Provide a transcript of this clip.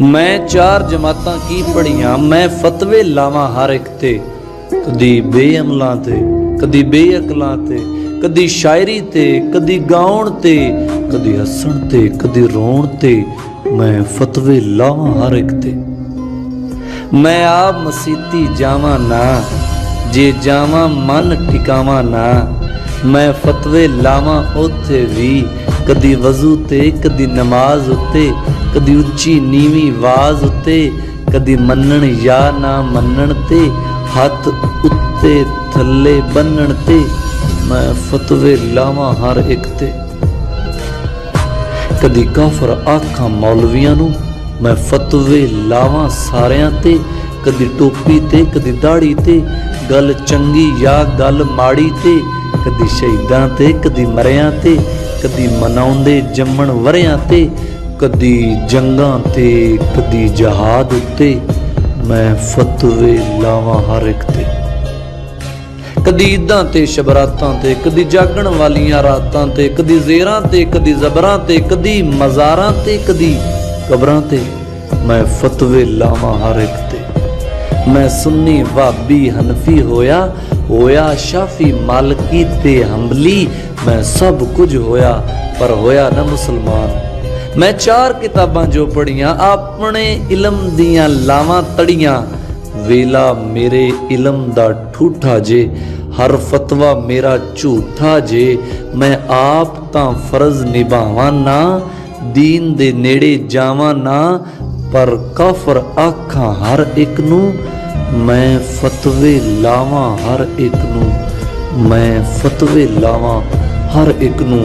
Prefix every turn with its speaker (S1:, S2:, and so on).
S1: मैं चार जमातां की पढ़ियां, मैं फतवे लावां हर एक ते। कदी बेअमलां ते, कदी बेअकलां ते, कदी शायरी ते, कदी गाउण ते, कदी हसण ते, कदी रोण ते। मैं फतवे लावां हर एक ते। मैं आप मसीती जावां ना, जे जावां मन टिकावां ना। मैं फतवे लावां उत्थे भी, कदी वजू ते, कदी नमाज उत्ते, कदी उच्ची नीवी आवाज उत्ते, कदी मन्नण या ना मन्नण ते, हथ उत्ते थल्ले बन्नण ते। मैं फतवे लावां हर एक ते। कदी काफर आखां मौलवियां नूं, मैं फतवे लावां सारियां ते। कदी टोपी ते, कदी दाड़ी ते, गल चंगी या गल माड़ी ते। कदी शहीदां ते, कदी मरियां ते, कदी मनाउंदे जम्मण वरियां ते। कदी जंगां ते, कदी जहाद उत्ते। मैं फतवे लावां हर एक ते। कदी ईदां ते, शबरातां ते, कदी जागण वालियां रातां ते, कदी ज़ेरां ते, कदी ज़बरां ते, कदी मज़ारां ते, कदी कबरां ते। मैं फतवे लावां हर एक ते। मैं सुन्नी वाबी हनफी होया, होया शाफी मालकी ते हंबली। मैं सब कुछ होया पर होया न मुसलमान। मैं चार किताबां जो पढ़ियां, अपने इलम दियां लावां तड़ियां। वेला मेरे इलम दा ठूठा जे, हर फतवा मेरा झूठा जे। मैं आप तां फर्ज निभावां ना, दीन दे नेड़े जावां ना। पर काफर आखां हर एक नूं, मैं फतवे लावां हर एक नूं। मैं फतवे लावां हर एक नूं।